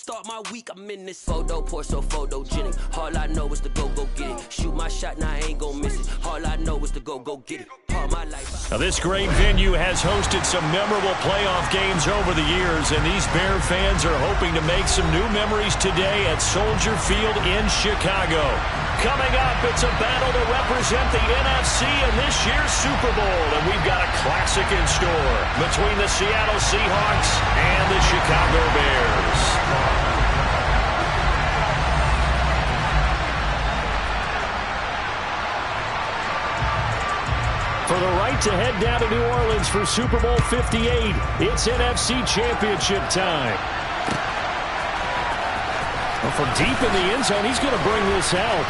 start my week, I'm in this photo, pour so photogenic. All I know is to go get it. Shoot my shot, now I ain't gon' miss it. All I know is to go get it. All my life. Now, this great venue has hosted some memorable playoff games over the years, and these Bear fans are hoping to make some new memories today at Soldier Field in Chicago. Coming up, it's a battle to represent the NFC in this year's Super Bowl, and we've got a classic in store between the Seattle Seahawks and the Chicago Bears. For the right to head down to New Orleans for Super Bowl 58, it's NFC Championship time. Well, from deep in the end zone, he's going to bring this out.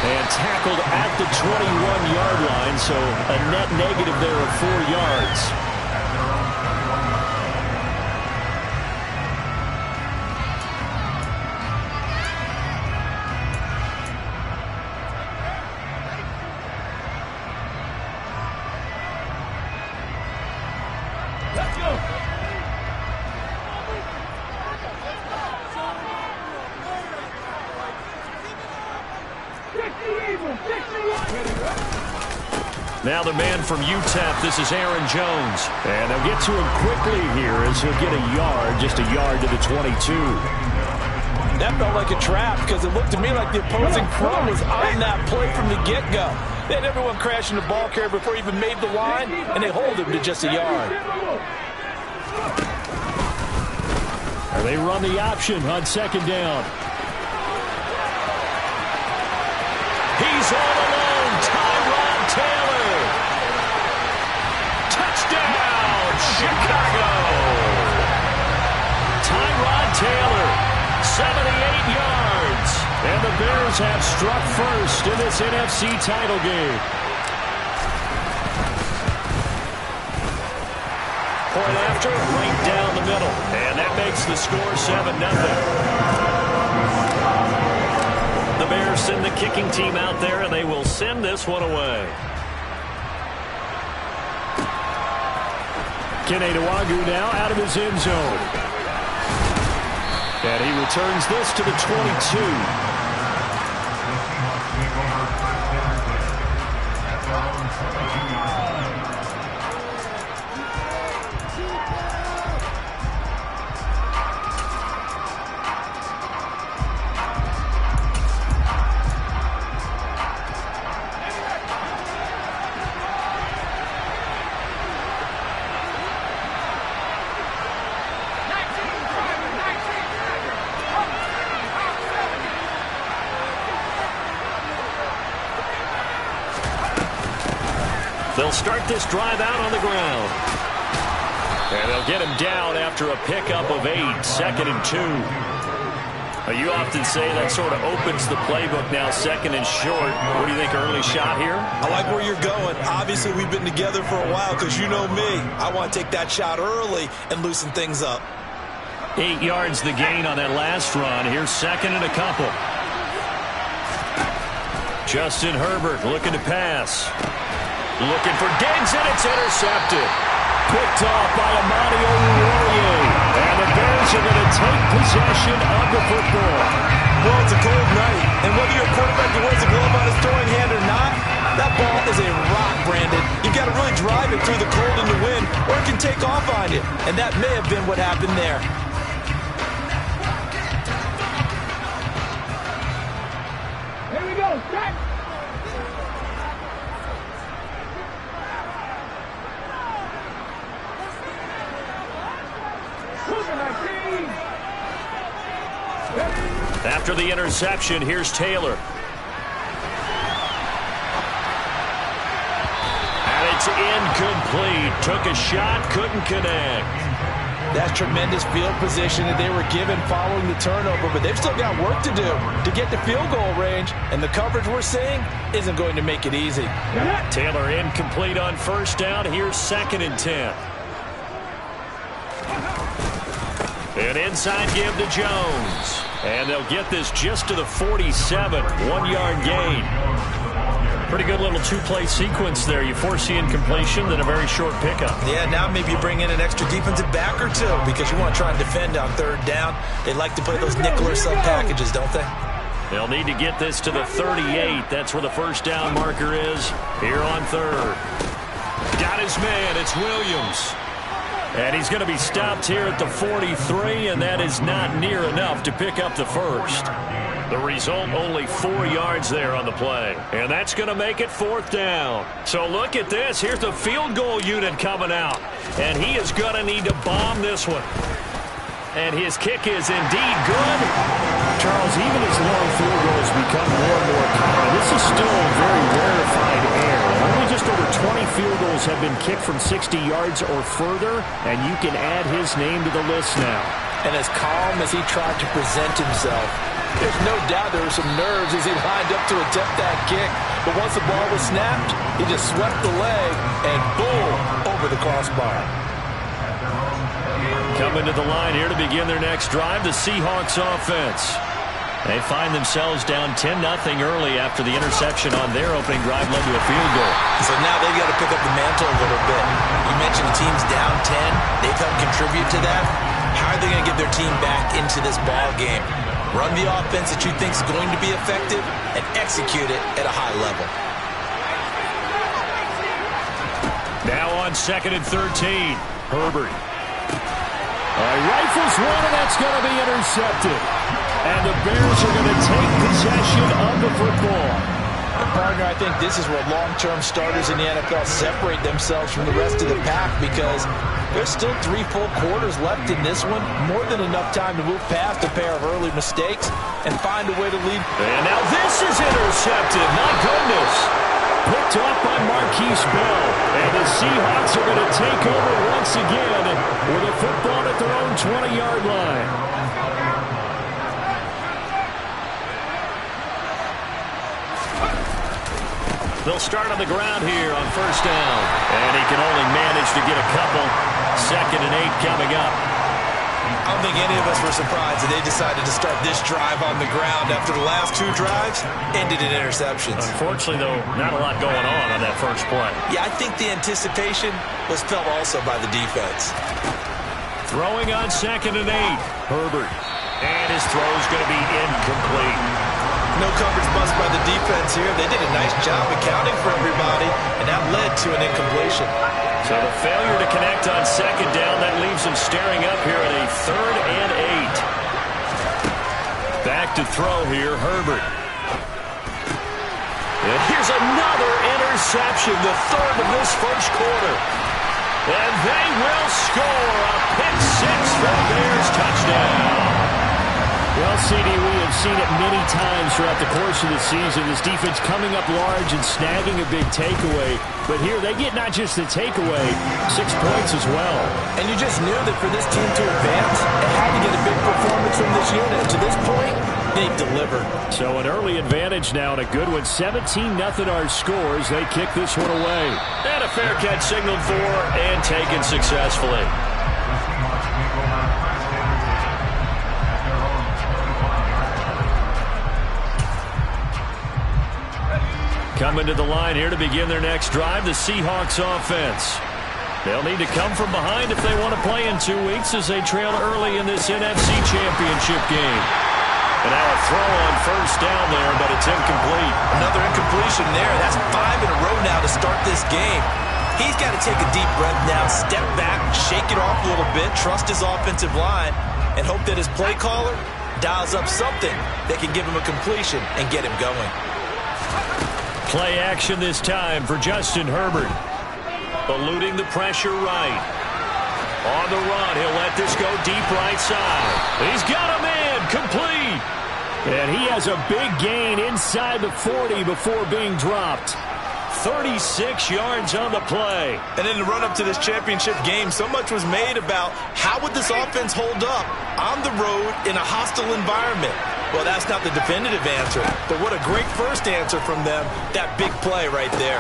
And tackled at the 21-yard line, so a net negative there of 4 yards. Now the man from UTEP, this is Aaron Jones. And they'll get to him quickly here as he'll get a yard, just a yard to the 22. That felt like a trap because it looked to me like the opposing front was on that play from the get-go. They had everyone crashing the ball carrier before he even made the line, and they hold him to just a yard. And they run the option on second down. He's all alone, Tyrod Taylor. Touchdown, Chicago. Tyrod Taylor, 78 yards. And the Bears have struck first in this NFC title game. Point after, right down the middle. And that makes the score 7-0. The Bears send the kicking team out there, and they will send this one away. Kene Nwangwu now out of his end zone. And he returns this to the 22. They'll start this drive out on the ground. And they'll get him down after a pickup of 8, 2nd and 2. You often say that sort of opens the playbook now, 2nd and short. What do you think, early shot here? I like where you're going. Obviously, we've been together for a while because you know me. I want to take that shot early and loosen things up. 8 yards the gain on that last run. Here's 2nd and a couple. Justin Herbert looking to pass. Looking for Diggs, and it's intercepted. Picked off by Amani Oruwariye. And the Bears are going to take possession of the football. Well, it's a cold night, and whether you're a quarterback that wears a glove on his throwing hand or not, that ball is a rock, Brandon. You've got to really drive it through the cold and the wind, or it can take off on you. And that may have been what happened there. Here we go, set! After the interception, here's Taylor. And it's incomplete. Took a shot, couldn't connect. That's tremendous field position that they were given following the turnover, but they've still got work to do to get the field goal range, and the coverage we're seeing isn't going to make it easy. Taylor incomplete on first down. Here's 2nd and 10. An inside give to Jones. And they'll get this just to the 47. 1-yard gain. Pretty good little two-play sequence there. You force the incompletion, then a very short pickup. Yeah, now maybe you bring in an extra defensive back or two because you want to try and defend on third down. They like to play those nickel or sub packages, don't they? They'll need to get this to the 38. That's where the first down marker is here on third. Got his man. It's Williams. And he's going to be stopped here at the 43, and that is not near enough to pick up the first. The result, only 4 yards there on the play. And that's going to make it fourth down. So look at this. Here's the field goal unit coming out. And he is going to need to bomb this one. And his kick is indeed good. Charles, even as long field goals become more and more common, this is still a very rarefied air. Only just over 20 field goals have been kicked from 60 yards or further, and you can add his name to the list now. And as calm as he tried to present himself, there's no doubt there were some nerves as he lined up to attempt that kick. But once the ball was snapped, he just swept the leg and boom, over the crossbar. Coming to the line here to begin their next drive, the Seahawks offense. They find themselves down 10-0 early after the interception on their opening drive led to a field goal. So now they've got to pick up the mantle a little bit. You mentioned the team's down 10. They've helped contribute to that. How are they going to get their team back into this ball game? Run the offense that you think is going to be effective and execute it at a high level. Now on 2nd and 13, Herbert. Rifles one, and that's going to be intercepted. And the Bears are going to take possession of the football. And partner, I think this is where long-term starters in the NFL separate themselves from the rest of the pack because there's still 3 full quarters left in this one. More than enough time to move past a pair of early mistakes and find a way to lead. And now this is intercepted. My goodness. Picked off by Marquise Bell. And the Seahawks are going to take over once again with a football at their own 20-yard line. They'll start on the ground here on first down. And he can only manage to get a couple. 2nd and 8 coming up. I don't think any of us were surprised that they decided to start this drive on the ground after the last 2 drives ended in interceptions. Unfortunately, though, not a lot going on that first play. Yeah, I think the anticipation was felt also by the defense. Throwing on 2nd and 8, Herbert. And his throw is going to be incomplete. No coverage bust by the defense here. They did a nice job accounting for everybody, and that led to an incompletion. So the failure to connect on 2nd down, that leaves them staring up here at a 3rd and 8. Back to throw here, Herbert. And here's another interception, the 3rd of this first quarter. And they will score a pick 6 for the Bears touchdown. Well, CD, we have seen it many times throughout the course of the season. This defense coming up large and snagging a big takeaway. But here they get not just the takeaway, 6 points as well. And you just knew that for this team to advance, it had to get a big performance from this unit. To this point, they've delivered. So an early advantage now and a good one. 17-0 our scores. They kick this one away. And a fair catch signaled for and taken successfully. Coming to the line here to begin their next drive, the Seahawks offense. They'll need to come from behind if they want to play in 2 weeks as they trail early in this NFC Championship game. And now a throw on first down there, but it's incomplete. Another incompletion there. That's 5 in a row now to start this game. He's got to take a deep breath now, step back, shake it off a little bit, trust his offensive line, and hope that his play caller dials up something that can give him a completion and get him going. Play action this time for Justin Herbert. Eluding the pressure right. On the run, he'll let this go deep right side. He's got a man, complete. And he has a big gain inside the 40 before being dropped. 36 yards on the play. And in the run-up to this championship game, so much was made about how would this offense hold up on the road in a hostile environment. Well, that's not the definitive answer, but what a great first answer from them. That big play right there.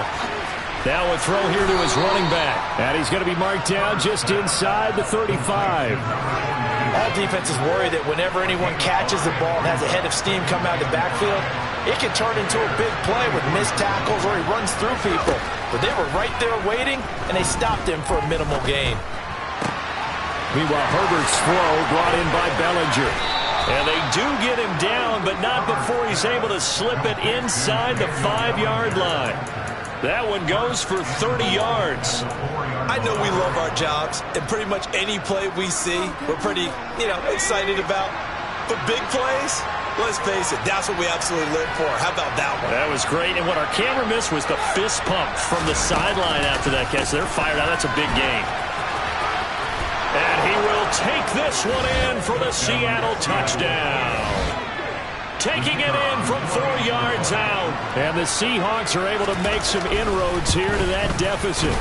Now a throw here to his running back. And he's going to be marked down just inside the 35. All defenses worry that whenever anyone catches the ball and has a head of steam come out of the backfield, it can turn into a big play with missed tackles or he runs through people. But they were right there waiting, and they stopped him for a minimal gain. Meanwhile, Herbert's throw brought in by Bellinger. And they do get him down, but not before he's able to slip it inside the 5-yard line. That one goes for 30 yards. I know we love our jobs, and pretty much any play we see, we're pretty, excited about. But big plays, let's face it, that's what we absolutely live for. How about that one? That was great, and what our camera missed was the fist pump from the sideline after that catch. They're fired out. That's a big gain. And he will take this one in for the Seattle touchdown. Taking it in from 4 yards out. And the Seahawks are able to make some inroads here to that deficit.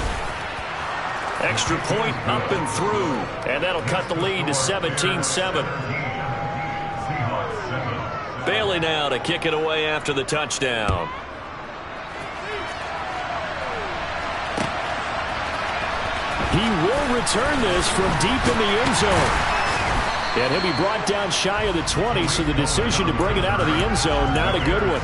Extra point up and through. And that'll cut the lead to 17-7. Bailey now to kick it away after the touchdown. He will return this from deep in the end zone. And he'll be brought down shy of the 20, so the decision to bring it out of the end zone, not a good one.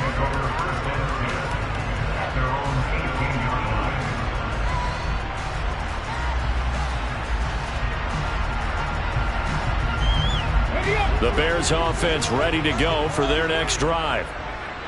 The Bears offense ready to go for their next drive.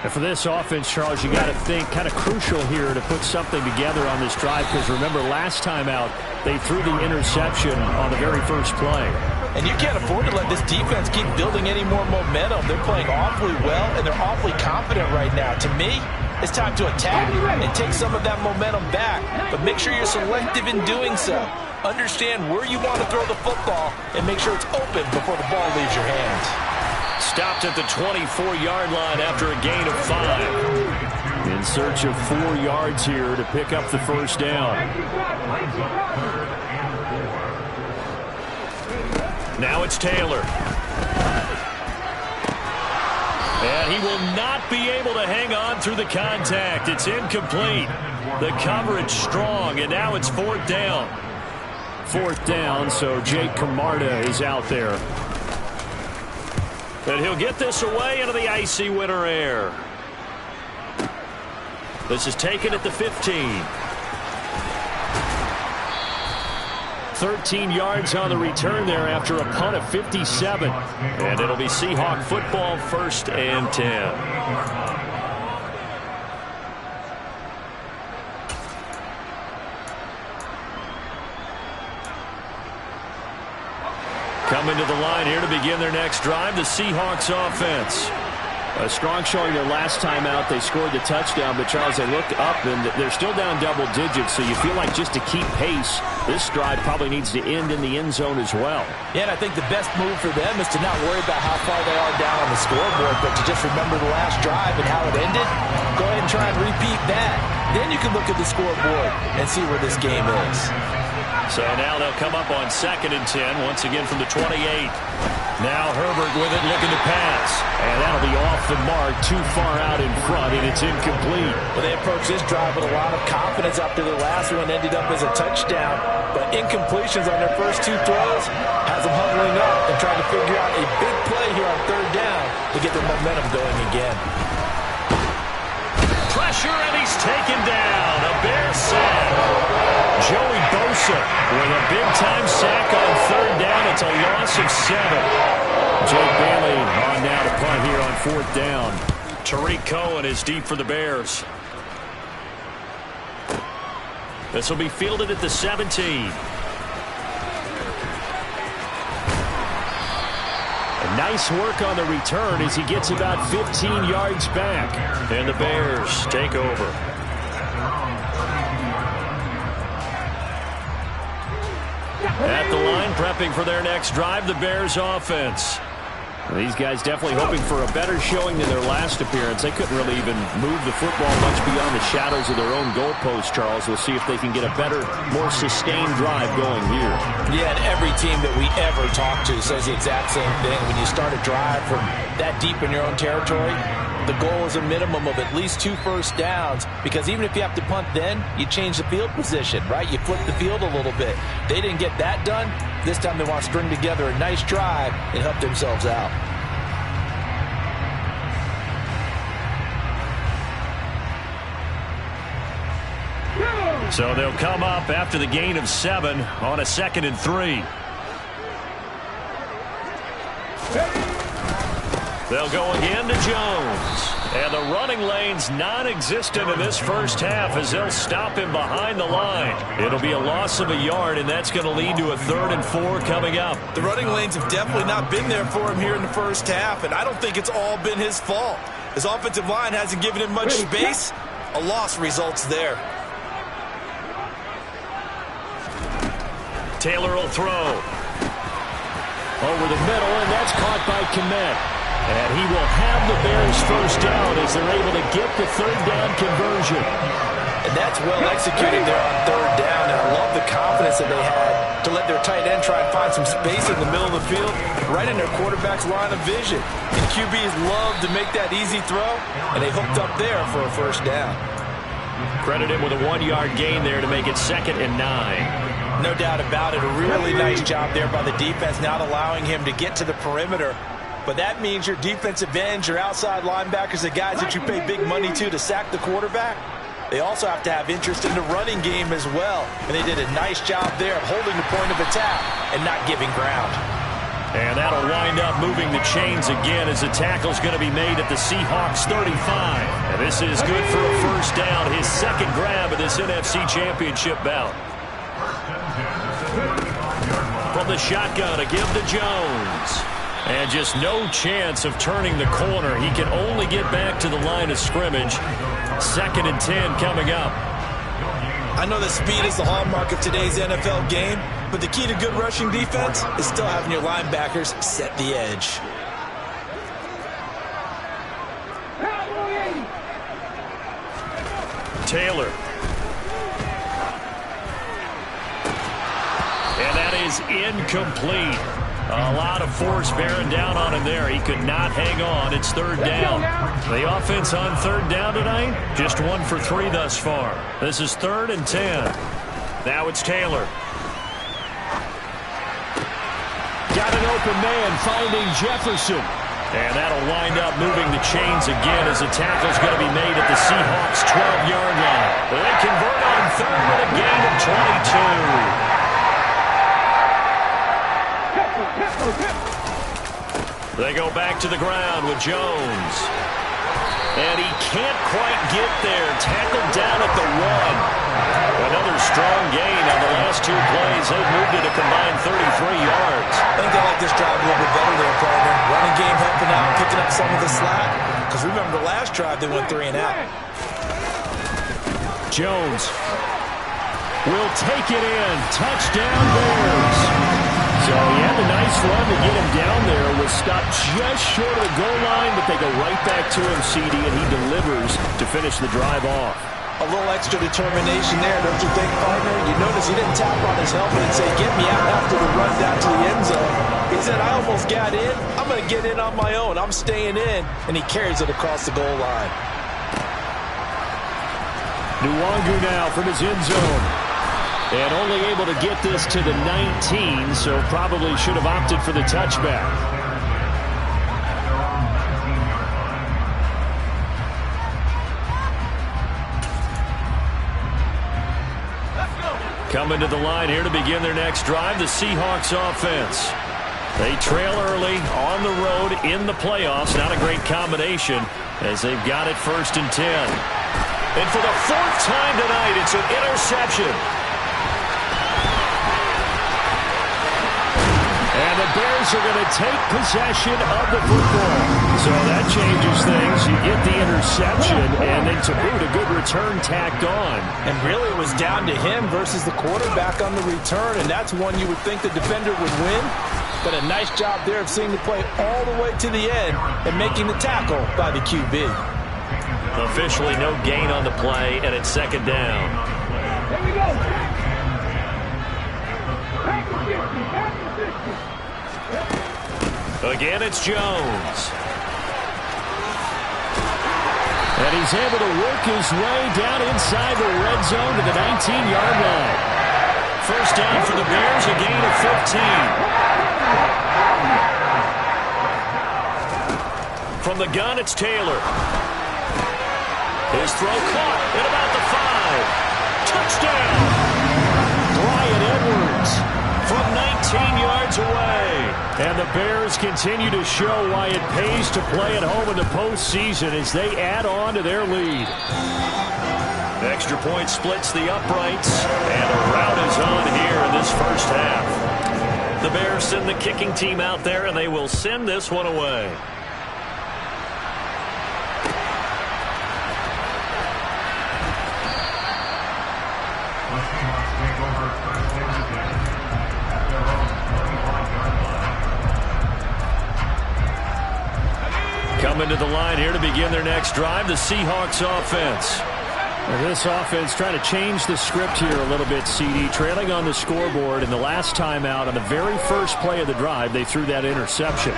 And for this offense, Charles, you got to think kind of crucial here to put something together on this drive, because remember last time out they threw the interception on the very first play. And you can't afford to let this defense keep building any more momentum. They're playing awfully well, and they're awfully confident right now. To me, it's time to attack and take some of that momentum back. But make sure you're selective in doing so. Understand where you want to throw the football and make sure it's open before the ball leaves your hands. Stopped at the 24-yard line after a gain of 5. In search of 4 yards here to pick up the first down. Now it's Taylor. And he will not be able to hang on through the contact. It's incomplete. The coverage strong, and now it's 4th down. 4th down, so Jake Camarda is out there. But he'll get this away into the icy winter air. This is taken at the 15. 13 yards on the return there after a punt of 57. And it'll be Seahawk football, 1st and 10. Coming to the line here to begin their next drive, the Seahawks offense. A strong showing their last time out. They scored the touchdown, but Charles, they look up and they're still down double digits, so you feel like just to keep pace, this drive probably needs to end in the end zone as well. Yeah, and I think the best move for them is to not worry about how far they are down on the scoreboard, but to just remember the last drive and how it ended. Go ahead and try and repeat that. Then you can look at the scoreboard and see where this game is. So now they'll come up on 2nd and 10, once again from the 28. Now Herbert with it, looking to pass. And that'll be off the mark, too far out in front, and it's incomplete. Well, they approached this drive with a lot of confidence after the last one ended up as a touchdown. But incompletions on their first 2 throws has them huddling up and trying to figure out a big play here on 3rd down to get their momentum going again. Pressure, and he's taken down. A Bear sack. Joey Bosa with a big-time sack on 3rd down. It's a loss of 7. Jake Bailey on now to punt here on 4th down. Tariq Cohen is deep for the Bears. This will be fielded at the 17. Nice work on the return as he gets about 15 yards back. And the Bears take over. At the line, prepping for their next drive, the Bears offense. These guys definitely hoping for a better showing than their last appearance. They couldn't really even move the football much beyond the shadows of their own goalpost, Charles. We'll see if they can get a better, more sustained drive going here. Yeah, and every team that we ever talk to says the exact same thing. When you start a drive from that deep in your own territory, the goal is a minimum of at least 2 first downs, because even if you have to punt then, you change the field position, right? You flip the field a little bit. They didn't get that done. This time they want to string together a nice drive and help themselves out. So they'll come up after the gain of 7 on a 2nd and 3. They'll go again to Jones. And the running lane's non-existent in this first half as they'll stop him behind the line. It'll be a loss of a yard, and that's going to lead to a 3rd and 4 coming up. The running lanes have definitely not been there for him here in the first half, and I don't think it's all been his fault. His offensive line hasn't given him much space. A loss results there. Taylor will throw. Over the middle, and that's caught by Kmet. And he will have the Bears first down as they're able to get the 3rd down conversion. And that's well executed there on 3rd down. And I love the confidence that they had to let their tight end try and find some space in the middle of the field, right in their quarterback's line of vision. And QBs love to make that easy throw, and they hooked up there for a first down. Credit him with a 1-yard gain there to make it 2nd and 9. No doubt about it. A really nice job there by the defense, not allowing him to get to the perimeter. But that means your defensive ends, your outside linebackers, the guys that you pay big money to sack the quarterback, they also have to have interest in the running game as well. And they did a nice job there of holding the point of attack and not giving ground. And that'll wind up moving the chains again as the tackle's going to be made at the Seahawks 35. And this is good for a first down, his 2nd grab of this NFC Championship bout. From the shotgun, a give to Jones. And just no chance of turning the corner. He can only get back to the line of scrimmage. 2nd and 10 coming up. I know that speed is the hallmark of today's NFL game, but the key to good rushing defense is still having your linebackers set the edge. Taylor. And that is incomplete. A lot of force bearing down on him there. He could not hang on. It's 3rd down. The offense on 3rd down tonight, just 1 for 3 thus far. This is 3rd and 10. Now it's Taylor. Got an open man finding Jefferson. And that'll wind up moving the chains again as the tackle's going to be made at the Seahawks 12-yard line. They convert on 3rd with a gain of 22. They go back to the ground with Jones. And he can't quite get there. Tackled down at the 1. Another strong gain on the last 2 plays. They've moved it a combined 33 yards. I think they like this drive a little bit better there, partner. Running game helping out, picking up some of the slack. Because remember the last drive, they went 3 and out. Jones will take it in. Touchdown Bears. So he had a nice run to get him down there. Was stopped just short of the goal line, but they go right back to him, CD, and he delivers to finish the drive off. A little extra determination there, don't you think, partner? You notice he didn't tap on his helmet and say, get me out after the run down to the end zone. He said, I almost got in. I'm going to get in on my own. I'm staying in. And he carries it across the goal line. Nwangu now from his end zone. And only able to get this to the 19, so probably should have opted for the touchback. Coming to the line here to begin their next drive, the Seahawks offense. They trail early on the road in the playoffs. Not a great combination as they've got it 1st and 10. And for the 4th time tonight, it's an interception. And the Bears are going to take possession of the football. So that changes things. You get the interception, and then to boot, a good return tacked on. And really it was down to him versus the quarterback on the return, and that's one you would think the defender would win. But a nice job there of seeing the play all the way to the end and making the tackle by the QB. Officially no gain on the play, and it's 2nd down. Here we go. Again, it's Jones. And he's able to work his way down inside the red zone to the 19-yard line. First down for the Bears, a gain of 15. From the gun, it's Taylor. His throw caught at about the 5. Touchdown! Bryan Edwards from 19 yards away. And the Bears continue to show why it pays to play at home in the postseason as they add on to their lead. The extra point splits the uprights, and a rout is on here in this first half. The Bears send the kicking team out there, and they will send this one away. Coming to the line here to begin their next drive, the Seahawks offense. Well, this offense trying to change the script here a little bit, CD. Trailing on the scoreboard, and the last time out on the very first play of the drive, they threw that interception.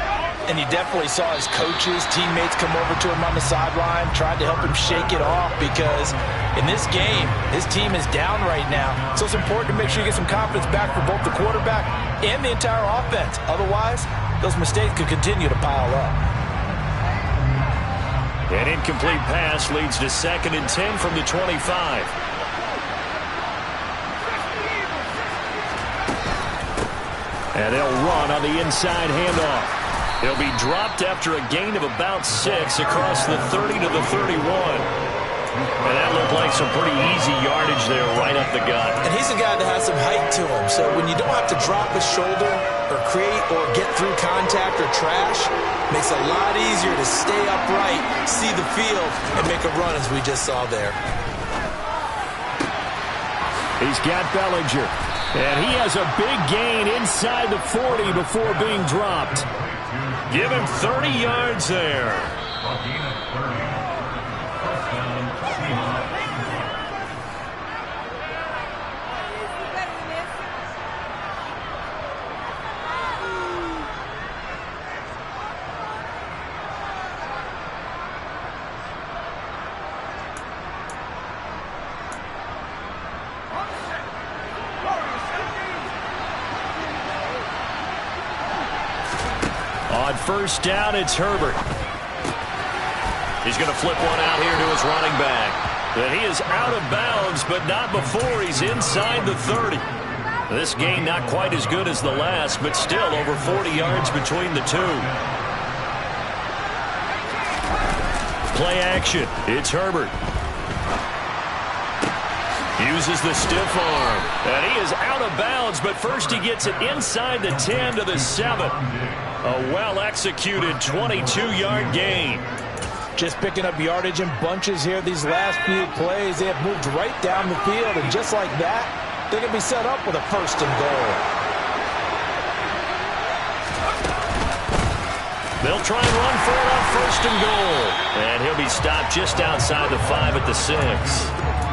And you definitely saw his coaches, teammates come over to him on the sideline, tried to help him shake it off because in this game, his team is down right now. So it's important to make sure you get some confidence back for both the quarterback and the entire offense. Otherwise, those mistakes could continue to pile up. An incomplete pass leads to 2nd and 10 from the 25. And they'll run on the inside handoff. He'll be dropped after a gain of about 6 across the 30 to the 31. And that looked like some pretty easy yardage there right up the gut. And he's a guy that has some height to him. So when you don't have to drop his shoulder or create or get through contact or trash, makes it a lot easier to stay upright, see the field, and make a run as we just saw there. He's got Bellinger. And he has a big gain inside the 40 before being dropped. Give him 30 yards there. On first down, it's Herbert. He's going to flip one out here to his running back. But he is out of bounds, but not before he's inside the 30. This gain not quite as good as the last, but still over 40 yards between the two. Play action. It's Herbert. Uses the stiff arm. And he is out of bounds, but first he gets it inside the 10 to the 7. A well-executed 22-yard gain. Just picking up yardage in bunches here these last few plays. They have moved right down the field, and just like that, they're going to be set up with a 1st and goal. They'll try and run for it on 1st and goal. And he'll be stopped just outside the 5 at the 6.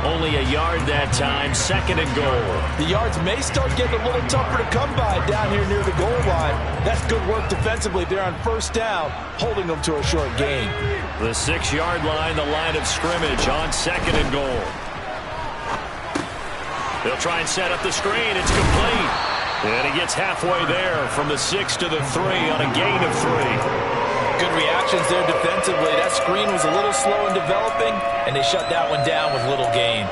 Only a yard that time, 2nd and goal. The yards may start getting a little tougher to come by down here near the goal line. That's good work defensively there on 1st down, holding them to a short gain. The 6-yard line, the line of scrimmage on 2nd and goal. They'll try and set up the screen. It's complete. And he gets halfway there from the 6 to the 3 on a gain of 3. Good reactions there defensively. That screen was a little slow in developing, and they shut that one down with little gain.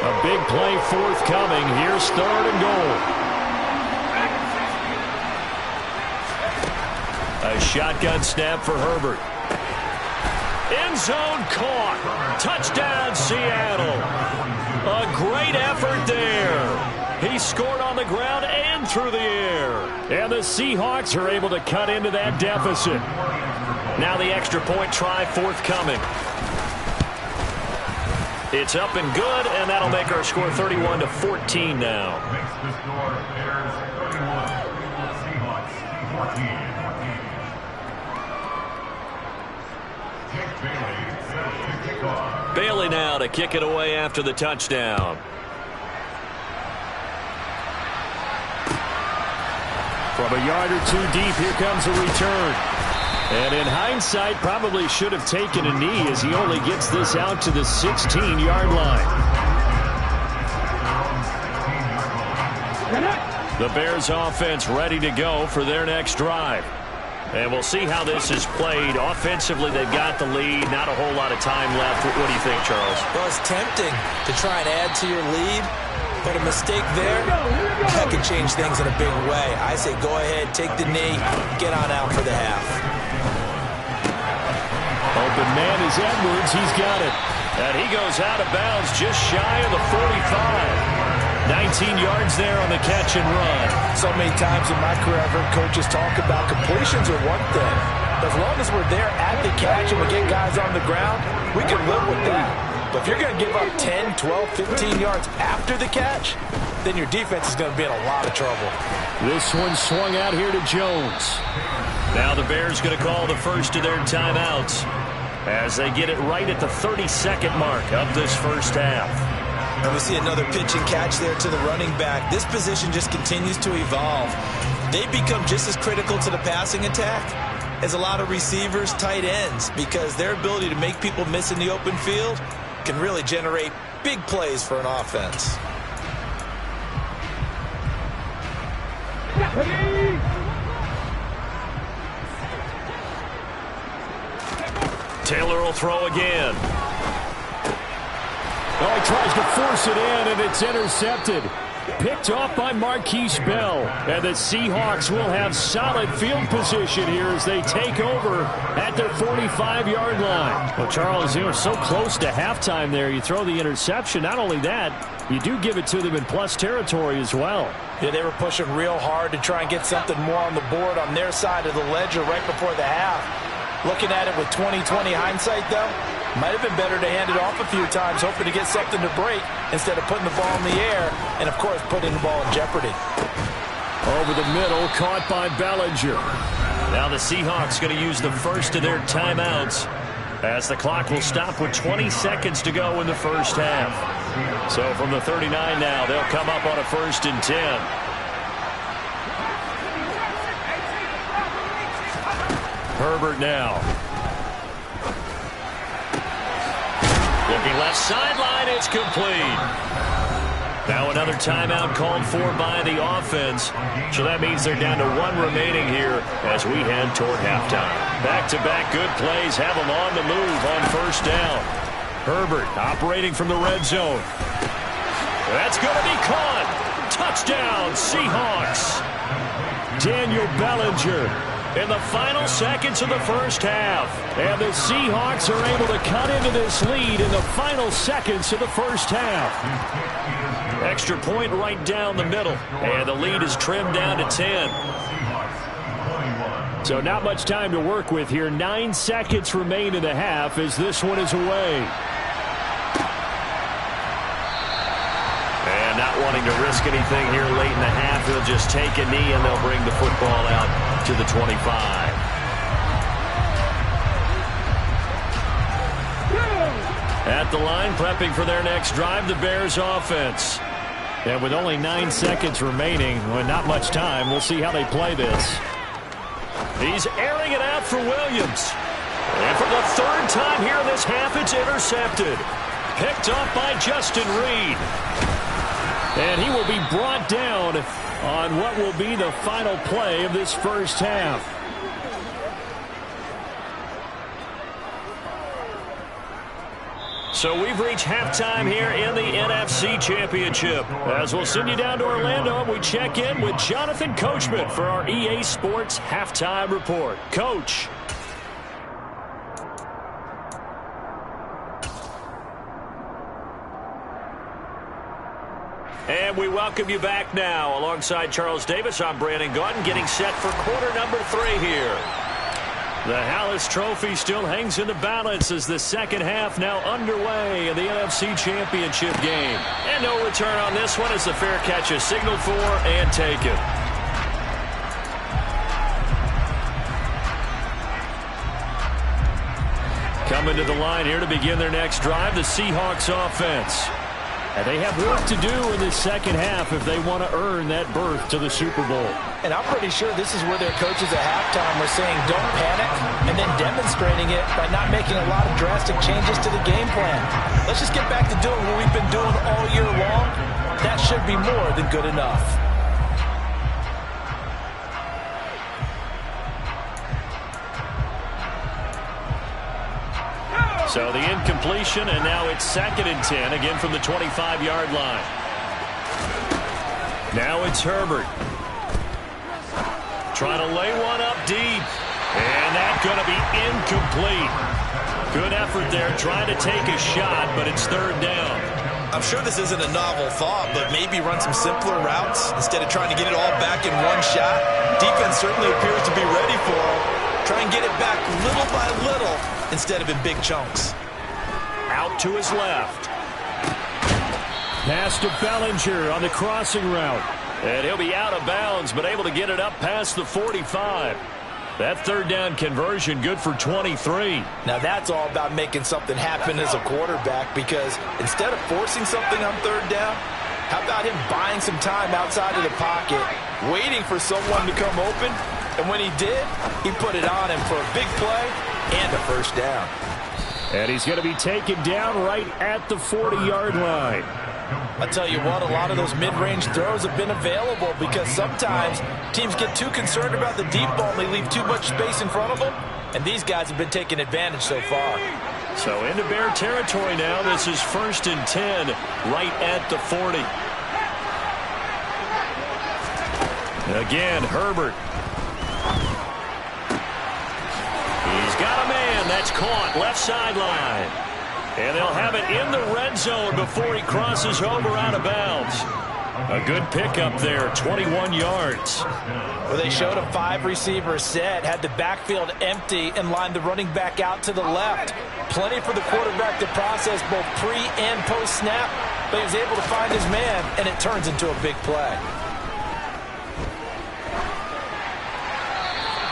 A big play forthcoming. Here's 3rd and goal. A shotgun snap for Herbert. End zone caught. Touchdown, Seattle. A great effort there. He scored on the ground and through the air. And the Seahawks are able to cut into that deficit. Now the extra point try forthcoming. It's up and good, and that'll make our score 31 to 14 now. Makes the score Bears 31, Seahawks 14. Bailey now to kick it away after the touchdown. From a yard or 2 deep, here comes a return. And in hindsight, probably should have taken a knee as he only gets this out to the 16-yard line. The Bears offense ready to go for their next drive. And we'll see how this is played. Offensively, they've got the lead. Not a whole lot of time left. What do you think, Charles? Well, it's tempting to try and add to your lead, but a mistake there, that could change things in a big way. I say go ahead, take the knee, get on out for the half. Open man is Edwards. He's got it. And he goes out of bounds just shy of the 45. 19 yards there on the catch and run. So many times in my career I've heard coaches talk about completions are one thing. But as long as we're there at the catch and we get guys on the ground, we can live with that. But if you're going to give up 10, 12, 15 yards after the catch, then your defense is going to be in a lot of trouble. This one swung out here to Jones. Now the Bears going to call the first of their timeouts as they get it right at the 32nd mark of this first half. And we see another pitch and catch there to the running back. This position just continues to evolve. They become just as critical to the passing attack as a lot of receivers, tight ends, because their ability to make people miss in the open field can really generate big plays for an offense. Taylor will throw again. Oh, he tries to force it in, and it's intercepted. Picked off by Marquise Bell. And the Seahawks will have solid field position here as they take over at their 45-yard line. Well, Charles, you know, so close to halftime there. You throw the interception. Not only that, you do give it to them in plus territory as well. Yeah, they were pushing real hard to try and get something more on the board on their side of the ledger right before the half. Looking at it with 20/20 hindsight, though, might have been better to hand it off a few times, hoping to get something to break instead of putting the ball in the air and, of course, putting the ball in jeopardy. Over the middle, caught by Bellinger. Now the Seahawks going to use the first of their timeouts as the clock will stop with 20 seconds to go in the first half. So from the 39 now, they'll come up on a 1st and 10. Herbert now. Looking left sideline, it's complete. Now another timeout called for by the offense. So that means they're down to 1 remaining here as we head toward halftime. Back-to-back good plays have them on the move on 1st down. Herbert operating from the red zone. That's going to be caught. Touchdown, Seahawks. Daniel Bellinger in the final seconds of the first half. And the Seahawks are able to cut into this lead in the final seconds of the first half. Extra point right down the middle. And the lead is trimmed down to 10. So not much time to work with here. 9 seconds remain in the half as this one is away. And not wanting to risk anything here late in the half, he'll just take a knee and they'll bring the football out to the 25. At the line, prepping for their next drive, the Bears offense. And with only 9 seconds remaining, well, not much time, we'll see how they play this. He's airing it out for Williams. And for the 3rd time here in this half, it's intercepted. Picked up by Justin Reed. And he will be brought down on what will be the final play of this first half. So we've reached halftime here in the NFC Championship. As we'll send you down to Orlando, and we check in with Jonathan Coachman for our EA Sports Halftime Report. Coach. And we welcome you back now. Alongside Charles Davis, I'm Brandon Gaudin, getting set for quarter number 3 here. The Hallis Trophy still hangs in the balance as the second half now underway in the NFC Championship game. And no return on this one as the fair catch is signaled for and taken. Coming to the line here to begin their next drive, the Seahawks offense. And they have work to do in the second half if they want to earn that berth to the Super Bowl. And I'm pretty sure this is where their coaches at halftime were saying don't panic and then demonstrating it by not making a lot of drastic changes to the game plan. Let's just get back to doing what we've been doing all year long. That should be more than good enough. So the incompletion, and now it's 2nd and 10, again from the 25-yard line. Now it's Herbert. Trying to lay one up deep. And that's going to be incomplete. Good effort there, trying to take a shot, but it's 3rd down. I'm sure this isn't a novel thought, but maybe run some simpler routes instead of trying to get it all back in one shot. Defense certainly appears to be ready for it. Try and get it back little by little instead of in big chunks. Out to his left. Pass to Bellinger on the crossing route. And he'll be out of bounds, but able to get it up past the 45. That 3rd down conversion good for 23. Now that's all about making something happen as a quarterback, because instead of forcing something on 3rd down, how about him buying some time outside of the pocket, waiting for someone to come open, and when he did, he put it on him for a big play and a 1st down. And he's going to be taken down right at the 40-yard line. I tell you what, a lot of those mid-range throws have been available because sometimes teams get too concerned about the deep ball and they leave too much space in front of them, and these guys have been taking advantage so far. So into Bear territory now. This is 1st and 10 right at the 40. Again, Herbert. He's got a man. That's caught left sideline. And they'll have it in the red zone before he crosses over out of bounds. A good pickup there, 21 yards. Well, they showed a 5-receiver set, had the backfield empty, and lined the running back out to the left. Plenty for the quarterback to process both pre- and post-snap, but he was able to find his man, and it turns into a big play.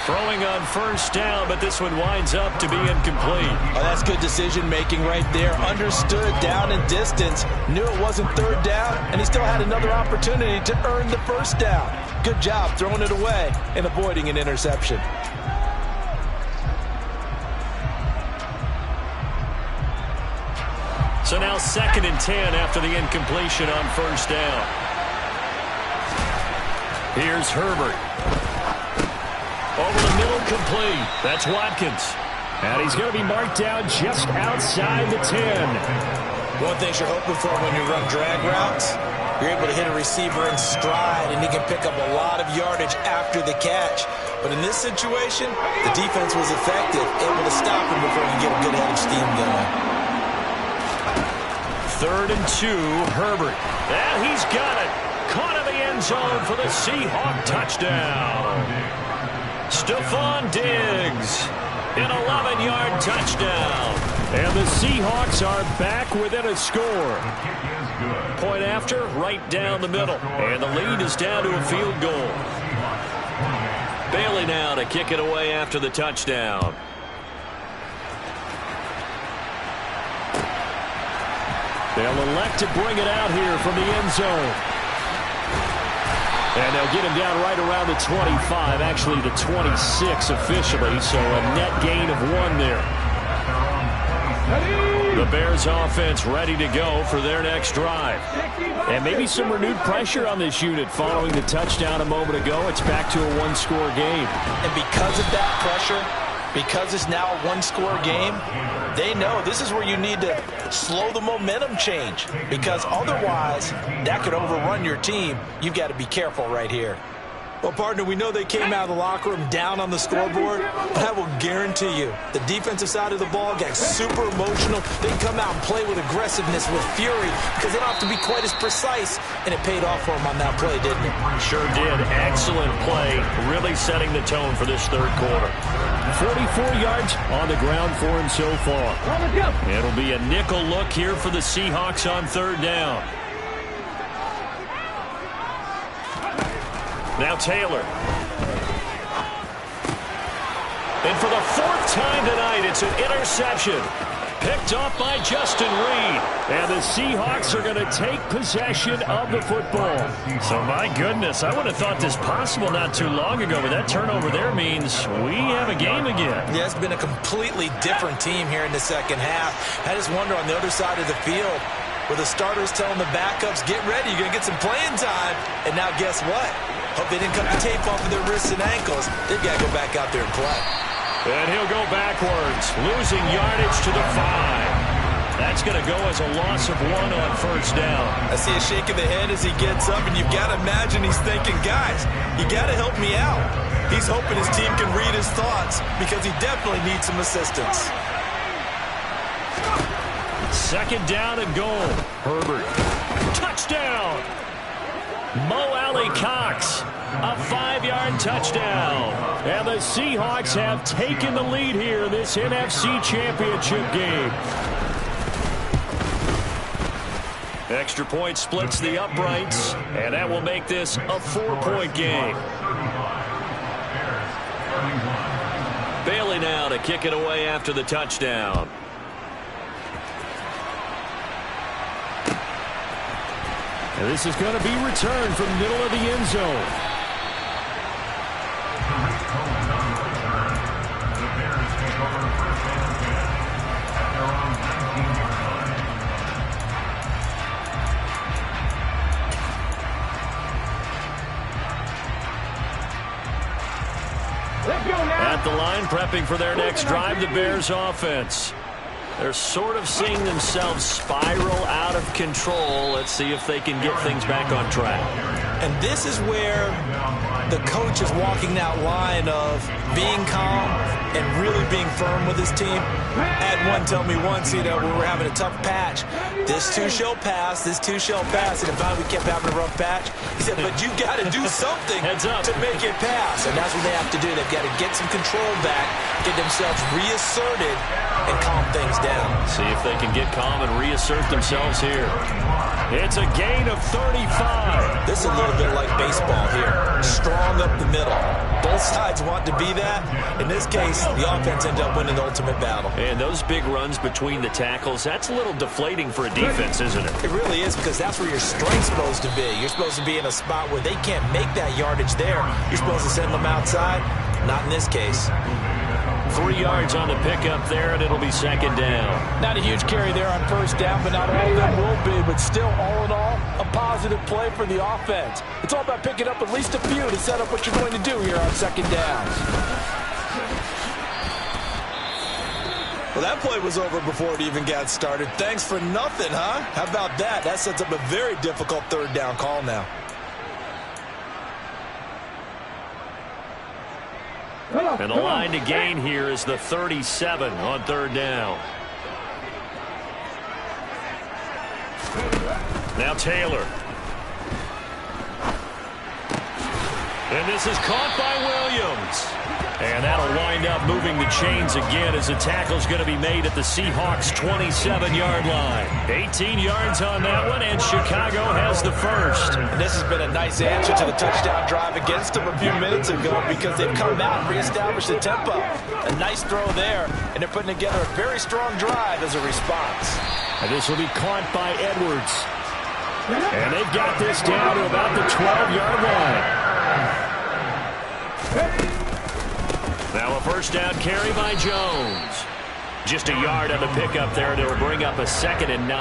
Throwing on 1st down, but this one winds up to be incomplete. Oh, that's good decision-making right there. Understood down and distance, knew it wasn't 3rd down, and he still had another opportunity to earn the 1st down. Good job throwing it away and avoiding an interception. So now 2nd and 10 after the incompletion on 1st down. Here's Herbert. Over the middle, complete. That's Watkins. And he's going to be marked down just outside the 10. One of the things you're hoping for when you run drag routes, you're able to hit a receiver in stride, and he can pick up a lot of yardage after the catch. But in this situation, the defense was effective, able to stop him before he can get a good head of steam going. 3rd and 2, Herbert. And he's got it. Caught in the end zone for the Seahawk touchdown. Stephon Diggs, an 11-yard touchdown. And the Seahawks are back within a score. Point after, right down the middle. And the lead is down to a field goal. Bailey now to kick it away after the touchdown. They'll elect to bring it out here from the end zone. And they'll get him down right around the 25, actually the 26 officially, so a net gain of 1 there. The Bears offense ready to go for their next drive. And maybe some renewed pressure on this unit following the touchdown a moment ago. It's back to a 1-score game. And because of that pressure, because it's now a 1-score game, they know this is where you need to slow the momentum change, because otherwise that could overrun your team. You've got to be careful right here. Well, partner, we know they came out of the locker room down on the scoreboard, but I will guarantee you the defensive side of the ball got super emotional. They can come out and play with aggressiveness, with fury, because they don't have to be quite as precise, and it paid off for them on that play, didn't it? Sure did. Excellent play, really setting the tone for this 3rd quarter. 44 yards on the ground for him so far. It'll be a nickel look here for the Seahawks on 3rd down. Now Taylor. And for the 4th time tonight, it's an interception. Picked off by Justin Reed. And the Seahawks are going to take possession of the football. So, my goodness, I would have thought this possible not too long ago, but that turnover there means we have a game again. Yeah, it's been a completely different team here in the 2nd half. I just wonder on the other side of the field, where the starters telling the backups, get ready, you're going to get some playing time. And now guess what? Hope they didn't cut the tape off of their wrists and ankles. They've got to go back out there and play. And he'll go backwards, losing yardage to the 5. That's going to go as a loss of 1 on first down. I see a shake of the head as he gets up, and you've got to imagine he's thinking, guys, you got to help me out. He's hoping his team can read his thoughts because he definitely needs some assistance. Second down and goal. Herbert. Touchdown. Mo Alley Cox. A 5-yard touchdown. And the Seahawks have taken the lead here in this NFC Championship game. Extra point splits the uprights, and that will make this a 4-point game. Bailey now to kick it away after the touchdown. And this is going to be returned from the middle of the end zone. At the line, prepping for their next drive, the Bears offense. They're sort of seeing themselves spiral out of control. Let's see if they can get things back on track. And this is where the coach is walking that line of being calm and really being firm with his team. I had one tell me once, we were having a tough patch. This too shall pass, this too shall pass. And finally we kept having a rough patch. He said, but you got to do something to make it pass. And that's what they have to do. They've got to get some control back, get themselves reasserted, and calm things down. See if they can get calm and reassert themselves here. It's a gain of 35. This is a little bit like baseball here. Strong up the middle. Both sides want to be that. In this case, the offense ended up winning the ultimate battle. And those big runs between the tackles, that's a little deflating for a defense, isn't it? It really is, because that's where your strength's supposed to be. You're supposed to be in a spot where they can't make that yardage there. You're supposed to send them outside. Not in this case. 3 yards on the pickup there, and it'll be second down. Not a huge carry there on first down, but not all of them will be. But still, all in all, a positive play for the offense. It's all about picking up at least a few to set up what you're going to do here on second down. Well, that play was over before it even got started. Thanks for nothing, huh? How about that? That sets up a very difficult third down call now. And the line to gain here is the 37 on third down. Now Taylor. And this is caught by Williams. And that'll wind up moving the chains again as the tackle's going to be made at the Seahawks' 27-yard line. 18 yards on that one, and Chicago has the first. And this has been a nice answer to the touchdown drive against them a few minutes ago, because they've come out and reestablished the tempo. A nice throw there, and they're putting together a very strong drive as a response. And this will be caught by Edwards. And they've got this down to about the 12-yard line. Now a first down carry by Jones. Just a yard on the pickup there, and it'll bring up a 2nd and 9.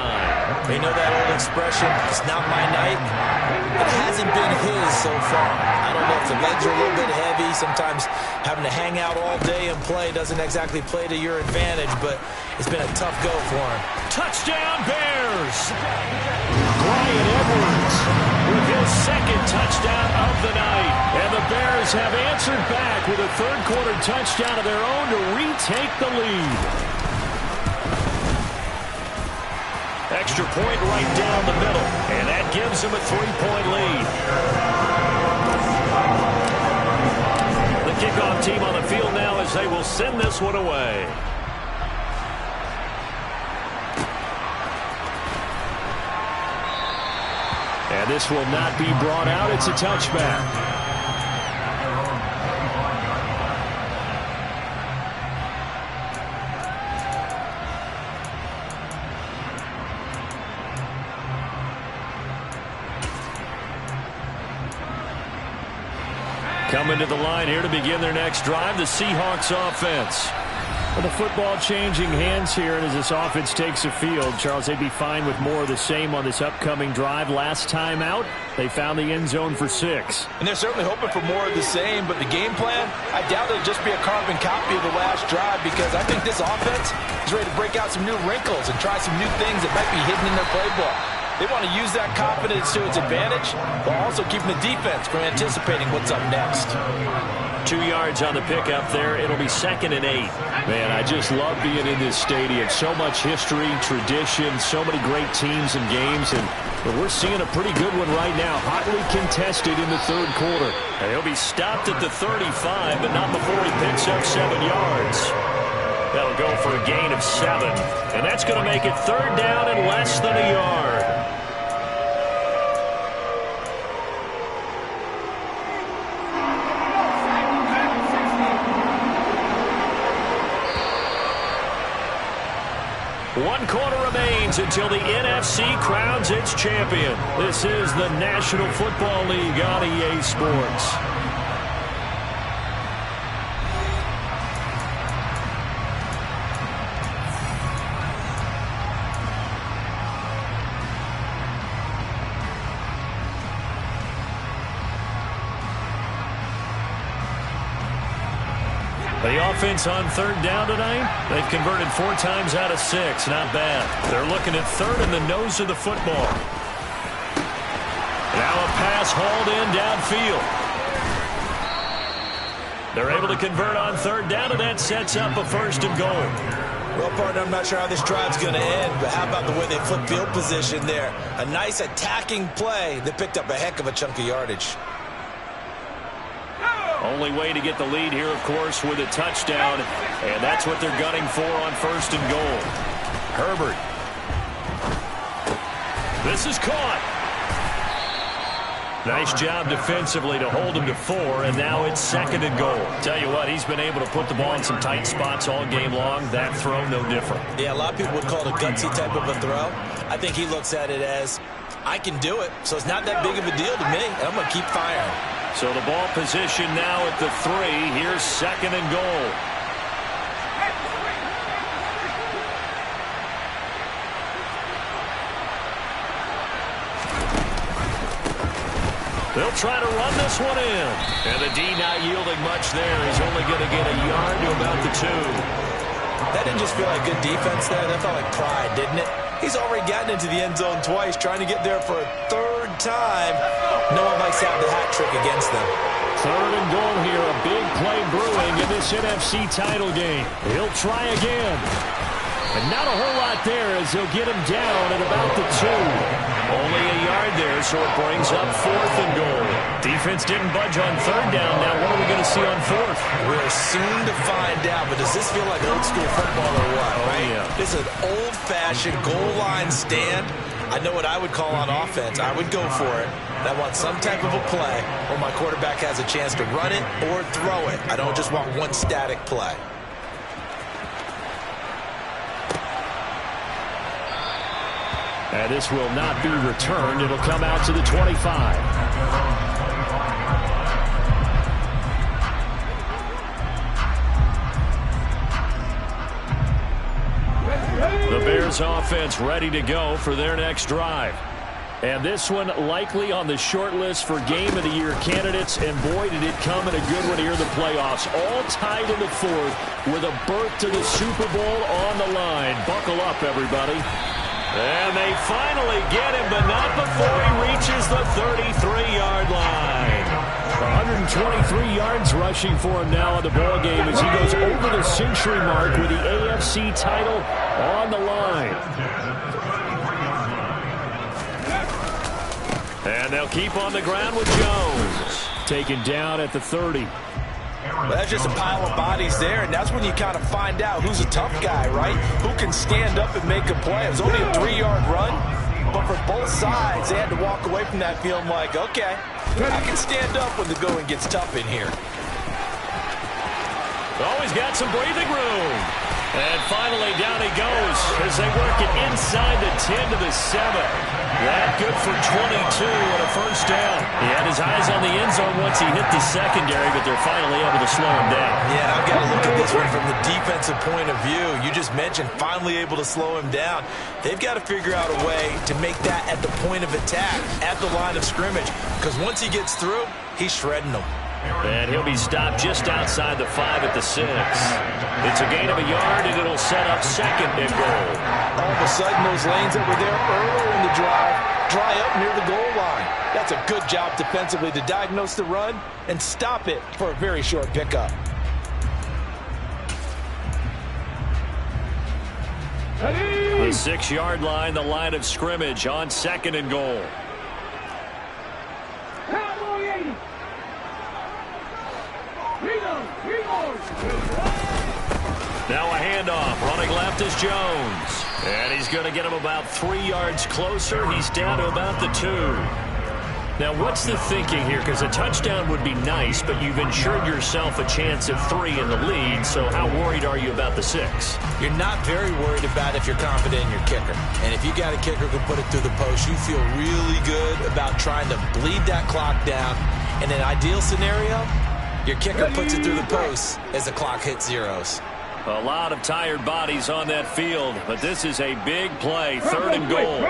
You know that old expression, it's not my night? It hasn't been his so far. I don't know if the legs are a little bit heavy. Sometimes having to hang out all day and play doesn't exactly play to your advantage, but it's been a tough go for him. Touchdown Bears! Bryan Edwards with his 2nd touchdown of the night. And the Bears have answered back with a third-quarter touchdown of their own to retake the lead. Extra point right down the middle, and that gives them a 3-point lead. The kickoff team on the field now as they will send this one away. And this will not be brought out. It's a touchback. Coming to the line here to begin their next drive, the Seahawks offense. Well, the football changing hands here, and as this offense takes the field, Charles, they'd be fine with more of the same on this upcoming drive. Last time out, they found the end zone for 6. And they're certainly hoping for more of the same, but the game plan, I doubt it'll just be a carbon copy of the last drive, because I think this offense is ready to break out some new wrinkles and try some new things that might be hidden in their playbook. They want to use that confidence to its advantage while also keeping the defense from anticipating what's up next. 2 yards on the pickup there. It'll be 2nd and 8. Man, I just love being in this stadium. So much history, tradition, so many great teams and games, and we're seeing a pretty good one right now. Hotly contested in the third quarter. And he'll be stopped at the 35, but not before he picks up 7 yards. That'll go for a gain of 7. And that's going to make it 3rd down and less than a yard. One quarter remains until the NFC crowns its champion. This is the National Football League on EA Sports. The offense on 3rd down tonight, they've converted 4 times out of 6. Not bad. They're looking at 3rd in the nose of the football. Now a pass hauled in downfield. They're able to convert on 3rd down, and that sets up a 1st and goal. Well, partner, I'm not sure how this drive's going to end, but how about the way they flip field position there? A nice attacking play that picked up a heck of a chunk of yardage. Only way to get the lead here, of course, with a touchdown, and that's what they're gunning for on 1st and goal. Herbert. This is caught. Nice job defensively to hold him to 4, and now it's 2nd and goal. Tell you what, he's been able to put the ball in some tight spots all game long. That throw, no different. Yeah, a lot of people would call it a gutsy type of a throw. I think he looks at it as, I can do it, so it's not that big of a deal to me, and I'm going to keep firing. So the ball position now at the 3. Here's 2nd and goal. They'll try to run this one in. And the D not yielding much there. He's only going to get a yard to about the 2. That didn't just feel like good defense there. That felt like pride, didn't it? He's already gotten into the end zone twice, trying to get there for a 3rd time. No one likes to have the hat trick against them. 3rd and goal here. A big play brewing in this NFC title game. He'll try again. And not a whole lot there as he'll get him down at about the 2. Only a yard there, so it brings up 4th and goal. Defense didn't budge on 3rd down. Now what are we going to see on 4th? We're soon to find out, but does this feel like old school football or what, right? Yeah. This is an old-fashioned goal line stand. I know what I would call on offense. I would go for it. And I want some type of a play where my quarterback has a chance to run it or throw it. I don't just want one static play. And this will not be returned. It'll come out to the 25. The Bears offense ready to go for their next drive. And this one likely on the short list for Game of the Year candidates. And boy, did it come in a good one here in the playoffs. All tied in the 4th with a berth to the Super Bowl on the line. Buckle up, everybody. And they finally get him, but not before he reaches the 33-yard line. 123 yards rushing for him now in the ballgame as he goes over the century mark with the AFC title on the line. And they'll keep on the ground with Jones. Taken down at the 30. Well, that's just a pile of bodies there, and that's when you kind of find out who's a tough guy, right? Who can stand up and make a play. It was only a 3-yard run, but for both sides, they had to walk away from that feeling like, okay, I can stand up when the going gets tough in here. Always got some breathing room. And finally, down he goes as they work it inside the 10 to the 7. That good for 22 and a first down. He had his eyes on the end zone once he hit the secondary, but they're finally able to slow him down. Yeah, I've got to look at this one from the defensive point of view. You just mentioned finally able to slow him down. They've got to figure out a way to make that at the point of attack, at the line of scrimmage, because once he gets through, he's shredding them. And he'll be stopped just outside the 5 at the 6. It's a gain of a yard, and it'll set up second and goal. All of a sudden, those lanes that were there earlier in the drive dry up near the goal line. That's a good job defensively to diagnose the run and stop it for a very short pickup. The 6-yard line, the line of scrimmage on second and goal. Now a handoff. Running left is Jones. And he's going to get him about 3 yards closer. He's down to about the 2. Now, what's the thinking here? Because a touchdown would be nice, but you've ensured yourself a chance of 3 in the lead. So how worried are you about the 6? You're not very worried about if you're confident in your kicker. And if you got a kicker who can put it through the post, you feel really good about trying to bleed that clock down. In an ideal scenario, your kicker puts it through the post as the clock hits zeros. A lot of tired bodies on that field, but this is a big play, 3rd and goal.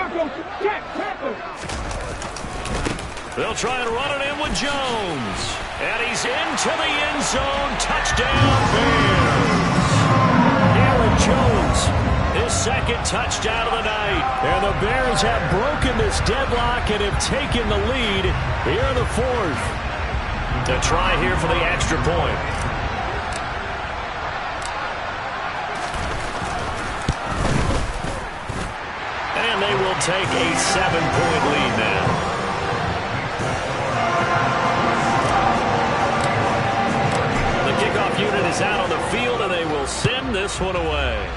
They'll try and run it in with Jones. And he's into the end zone. Touchdown, Bears. Aaron Jones, his 2nd touchdown of the night. And the Bears have broken this deadlock and have taken the lead here in the 4th. To try here for the extra point. And they will take a 7-point lead now. The kickoff unit is out on the field, and they will send this one away.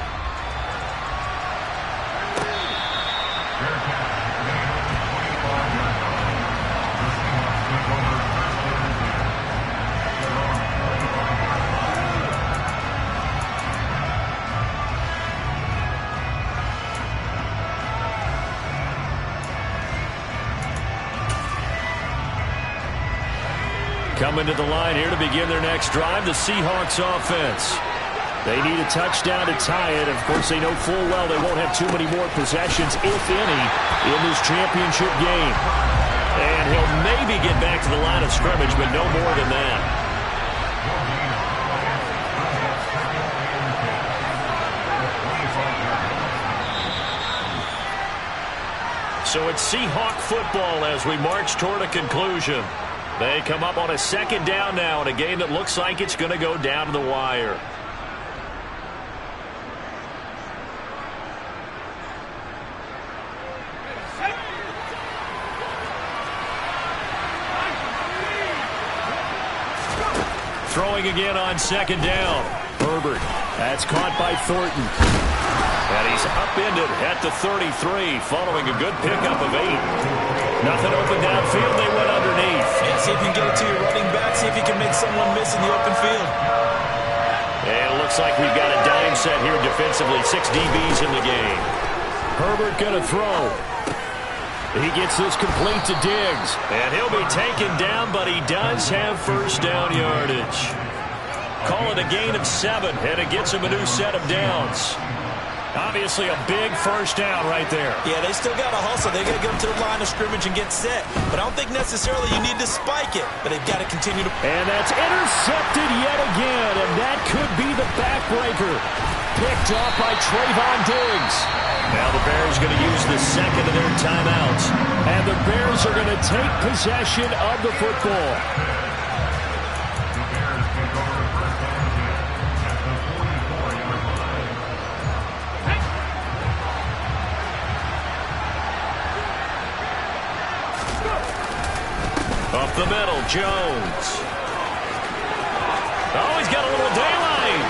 Coming to the line here to begin their next drive, the Seahawks offense. They need a touchdown to tie it. Of course, they know full well they won't have too many more possessions, if any, in this championship game. And he'll maybe get back to the line of scrimmage, but no more than that. So it's Seahawk football as we march toward a conclusion. They come up on a 2nd down now in a game that looks like it's going to go down to the wire. Throwing again on 2nd down. Herbert. That's caught by Thornton. And he's upended at the 33 following a good pickup of 8. Nothing open downfield. They went underneath. Yeah, see if you can get it to your running back. See if you can make someone miss in the open field. And it looks like we've got a dime set here defensively. 6 DBs in the game. Herbert going to throw. He gets this complete to Diggs. And he'll be taken down, but he does have first down yardage. Call it a gain of 7, and it gets him a new set of downs. Obviously a big first down right there. Yeah, they still got to hustle. They got to get them to the line of scrimmage and get set. But I don't think necessarily you need to spike it. But they've got to continue to... And that's intercepted yet again. And that could be the backbreaker. Picked off by Trayvon Diggs. Now the Bears are going to use the 2nd of their timeouts. And the Bears are going to take possession of the football. Up the middle, Jones. Oh, he's got a little daylight.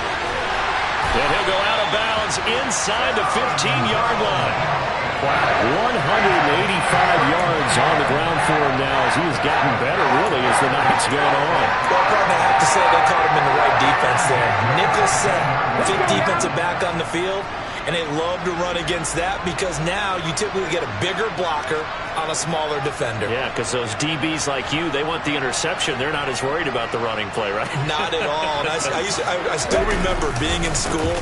And he'll go out of bounds inside the 15-yard line. Wow, 185 yards on the ground for him now as he has gotten better, really, as the night's gone on. Well, Brad, I have to say they caught him in the right defense there. Nickel set, fake defensive back on the field, and they love to run against that because now you typically get a bigger blocker on a smaller defender. Yeah, because those DBs like you, they want the interception. They're not as worried about the running play, right? Not at all. And I still remember being in school,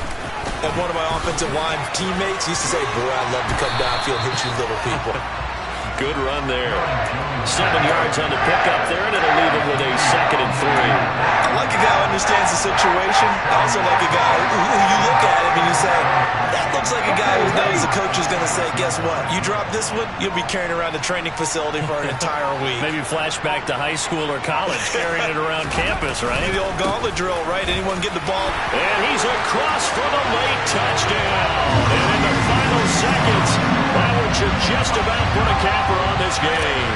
and one of my offensive line teammates used to say, boy, I'd love to come downfield and hit you little people. Good run there. 7 yards on the pickup there, and it'll leave him with a 2nd and 3. I like a guy who understands the situation. I also like a guy who you look at him and you say, that looks like a guy who knows the coach is going to say, guess what? You drop this one, you'll be carrying around the training facility for an entire week. Maybe flashback to high school or college, carrying it around campus, right? The old gauntlet drill, right? Anyone get the ball? And he's across for the late touchdown. And in the final seconds, Howard should just about put a capper on this game.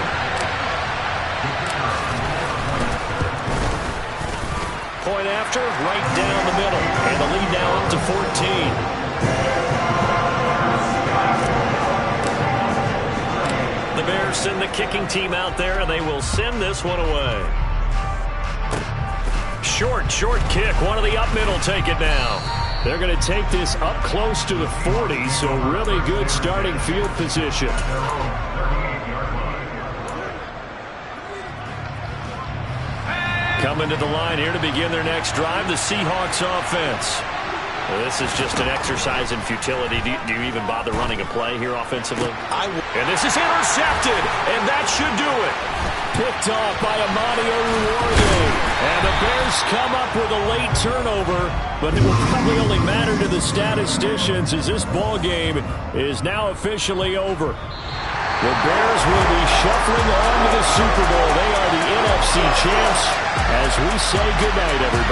Point after, right down the middle. And the lead now up to 14. The Bears send the kicking team out there, and they will send this one away. Short kick. One of the up middle take it now. They're going to take this up close to the 40, so really good starting field position. Coming to the line here to begin their next drive, the Seahawks offense. Well, this is just an exercise in futility. Do you even bother running a play here offensively? And this is intercepted, and that should do it. Picked off by Amani Oruwariye. And the Bears come up with a late turnover, but it will probably only matter to the statisticians as this ball game is now officially over. The Bears will be shuffling on to the Super Bowl. They are the NFC champs as we say goodnight, everybody.